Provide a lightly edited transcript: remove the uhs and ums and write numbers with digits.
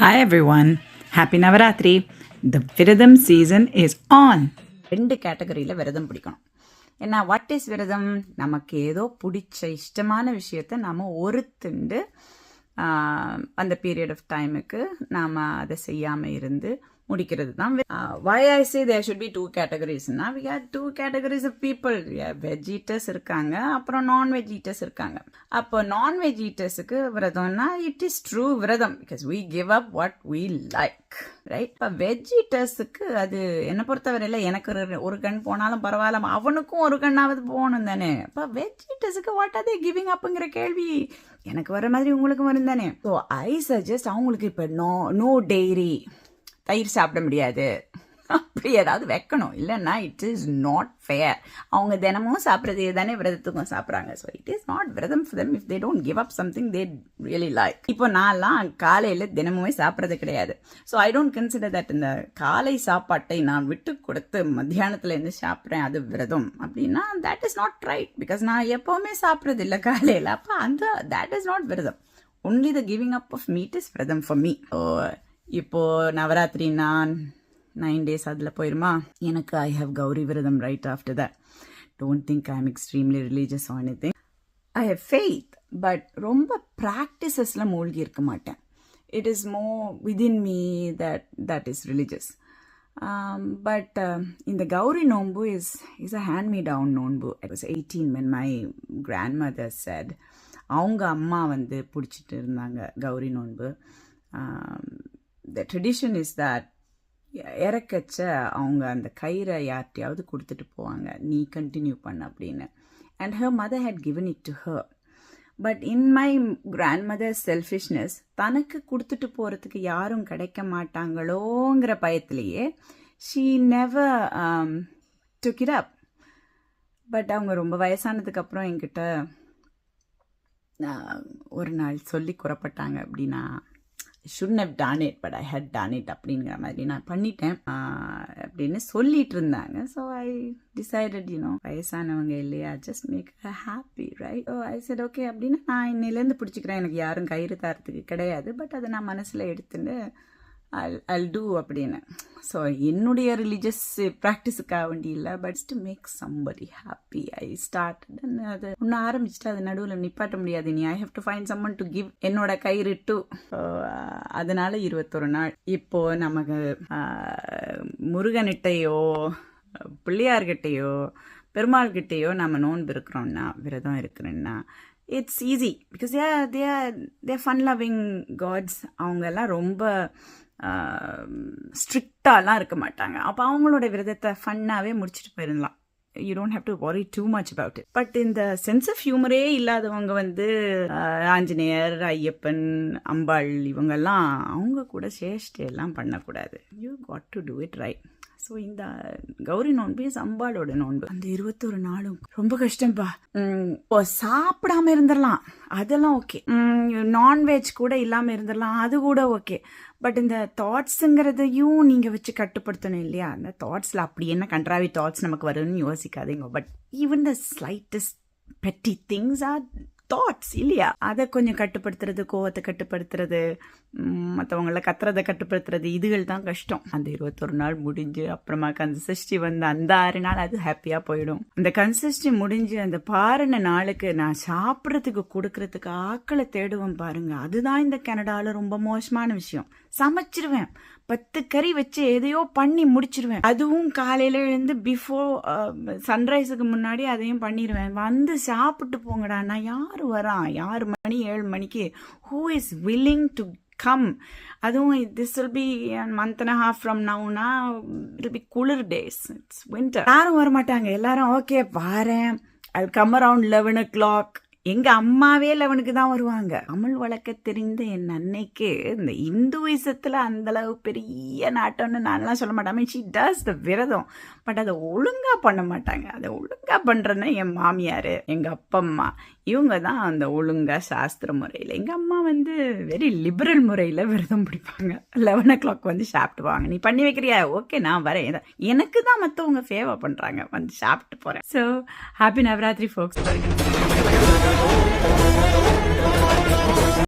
Hi everyone, Happy Navaratri. The விரதம் season is on. 2 கேட்டகரியில் விரதம் பிடிக்கணும். ஏன்னா வாட் இஸ் விரதம்? நமக்கு ஏதோ பிடிச்ச இஷ்டமான விஷயத்த நாம் ஒருத்துண்டு அந்த பீரியட் ஆஃப் டைமுக்கு நாம் அதை செய்யாமல் இருந்து முடிக்கிறது தான். why I say there should be 2 categories na we got 2 categories of people. veg eaters இருக்காங்க, அப்புறம் non-veg eaters இருக்காங்க. அப்போ non-veg eatersக்கு விரதம்னா it is true விரதம் because we give up what we like, right? இப்போ veg eatersக்கு அது என்னை பொறுத்தவரையில் எனக்கு ஒரு கண் போனாலும் பரவாயில்ல, அவனுக்கும் ஒரு கண்ணாவது போகணும் தானே. இப்போ veg eatersக்கு what are they giving upங்கிற கேள்வி எனக்கு வர மாதிரி உங்களுக்கும் வரும் தானே. ஸோ ஐ சஜஸ்ட் அவங்களுக்கு இப்போ நோ டெய்ரி, தயிர் சாப்பிட முடியாது அப்படி ஏதாவது வைக்கணும். இல்லைன்னா இட் இஸ் நாட் ஃபேர். அவங்க தினமும் சாப்பிட்றதே தானே விரதத்துக்கும் சாப்பிட்றாங்க. ஸோ இட் இஸ் நாட் விரதம் for them if they don't give up something they really like. இப்போ நான்லாம் காலையில் தினமுமே சாப்பிட்றது கிடையாது. So I don't consider that இந்த காலை சாப்பாட்டை நான் விட்டு கொடுத்து மத்தியானத்தில் இருந்து சாப்பிட்றேன் அது விரதம் அப்படின்னா that is not right. Because நான் எப்போவுமே சாப்பிட்றது இல்லை காலையில். அப்போ தட் இஸ் நாட் விரதம். Only the giving up of meat is விரதம் ஃபார் மீ. இப்போது நவராத்திரி 9 days அதில் போயிருமா, எனக்கு ஐ have Gauri vratam right after that. Don't think I am extremely religious or anything. I have faith, but ரொம்ப ப்ராக்டிசஸில் மூழ்கி இருக்க மாட்டேன். It is more within me that is religious. But இந்த கௌரி நோன்பு is a hand me down நோன்பு. I was 18 when my grandmother said. அவங்க அம்மா பிடிச்சிட்டு இருந்தாங்க கௌரி நோன்பு. The tradition is that இறக்கச்ச அவங்க அந்த கயிறை யார்ட்டையாவது கொடுத்துட்டு போவாங்க, நீ கண்டினியூ பண்ண அப்படின்னு. And her mother had given it to her. But in my grandmother's selfishness, தனக்கு கொடுத்துட்டு போகிறதுக்கு யாரும் கிடைக்க மாட்டாங்களோங்கிற பயத்திலேயே she never took it up. But அவங்க ரொம்ப வயசானதுக்கப்புறம் என்கிட்ட ஒரு நாள் சொல்லி குறப்பட்டாங்க. அப்படின்னா shouldn't have done it but I had done it அப்படிங்கிற மாதிரி நான் பண்ணிட்டேன் அப்படின்னு சொல்லிட்டு இருந்தாங்க. ஸோ ஐ டிசைடட் வயசானவங்க இல்லையா, just make her happy, right? So I said okay அப்படின்னு நான் இன்னிலேருந்து பிடிச்சிக்கிறேன். எனக்கு யாரும் கயிறு தரத்துக்கு கிடையாது, பட் அதை நான் மனசில் எடுத்துட்டு I'll do அப்படின்னு. ஸோ என்னுடைய ரிலீஜியஸ் ப்ராக்டிஸுக்காக வேண்டி இல்லை, but to make somebody happy I start. அது ஒன்று ஆரம்பிச்சுட்டு அது நடுவில் நிப்பாட்ட முடியாது. நீ I have to find someone to give என்னோட கயிறு டு. அதனால 21 நாள். இப்போ நமக்கு முருகன்கிட்டையோ பிள்ளையார்கிட்டையோ பெருமாள்கிட்டையோ நம்ம நோன்பு இருக்கிறோம்னா, விரதம் இருக்கிறோன்னா, it's easy because they're fun loving gods. அவங்கெல்லாம் ரொம்ப ஸ்ட்ரிக்டாலாம் இருக்க மாட்டாங்க. அப்போ அவங்களோட விரதத்தை ஃபன்னாகவே முடிச்சுட்டு போயிடலாம். You don't have to worry too much about it. But இந்த சென்ஸ் ஆஃப் ஹியூமரே இல்லாதவங்க ஆஞ்சநேயர், ஐயப்பன், அம்பாள் இவங்கெல்லாம் அவங்க கூட சேஷ்டையெல்லாம் பண்ணக்கூடாது. You got to do it right. So இந்த கௌரி நோன்பு அம்பாளோட நோன்பு. அந்த 21 நாளும் ரொம்ப கஷ்டம்ப்பா. சாப்பிடாம இருந்துடலாம், அதெல்லாம் ஓகே. நான்வெஜ் கூட இல்லாமல் இருந்துடலாம், அது கூட ஓகே. பட் இந்த தாட்ஸுங்கிறதையும் நீங்கள் வச்சு கட்டுப்படுத்தணும் இல்லையா? அந்த தாட்ஸில் அப்படி என்ன கண்ட்ராவி தாட்ஸ் நமக்கு வரும்னு யோசிக்காதீங்க. பட் ஈவன் த ஸ்லைட்டஸ்ட் பெட்டி திங்ஸ் ஆர் தாட்ஸ் இல்லையா? அதை கொஞ்சம் கட்டுப்படுத்துறது, கோவத்தை கட்டுப்படுத்துறது, மற்றவங்கள கத்துறதை கட்டுப்படுத்துறது, இதுகள் தான் கஷ்டம். அந்த 21 நாள் முடிஞ்சு அப்புறமா கன்சிஸ்டி அந்த 6 நாள் அது ஹாப்பியாக போயிடும். அந்த கன்சிஸ்டி முடிஞ்சு அந்த பாருன நாளுக்கு நான் சாப்பிட்றதுக்கு கொடுக்கறதுக்கு ஆக்களை தேடுவேன் பாருங்க. அதுதான் இந்த கனடாவில் ரொம்ப மோசமான விஷயம். சமைச்சிருவேன், 10 கறி வச்சு எதையோ பண்ணி முடிச்சிருவேன். அதுவும் காலையில எழுந்து பிஃபோர் சன்ரைஸுக்கு முன்னாடி அதையும் பண்ணிடுவேன். சாப்பிட்டு போங்கடா. நான் யார் வரான் 6 மணி 7 மணிக்கு, who is willing to come? அதுவும் this will be a month and a half from now. It will be cooler days. It's winter. யாரும் வரமாட்டாங்க. எல்லாரும் ஓகே வாரேன், I'll come around 11 o'clock. எங்க அம்மாவே 11க்கு தான் வருவாங்க. தமிழ் வழக்க தெரிந்த என் அன்னைக்கு இந்த இந்துவிசத்துல அந்த அளவு பெரிய நாட்டம்னு நான்லாம் சொல்ல மாட்டேன். ஷி டஸ் த விரதம், பட் அதை ஒழுங்கா பண்ண மாட்டாங்க. அதை ஒழுங்கா பண்றேன்னா என் மாமியார், எங்க அப்பம்மா, இவங்க தான் அந்த ஒழுங்கா சாஸ்திர முறையில். எங்க அம்மா வெரி லிபரல் முறையில் விரதம் பிடிப்பாங்க. 11 o'clock சாப்பிட்டுவாங்க. நீ பண்ணி வைக்கிறியா? ஓகே நான் வரேன். எனக்கு தான் மற்றவங்க ஃபேவர் பண்றாங்க, சாப்பிட்டு போறேன். ஸோ ஹாப்பி நவராத்திரி ஃபோக்ஸ்.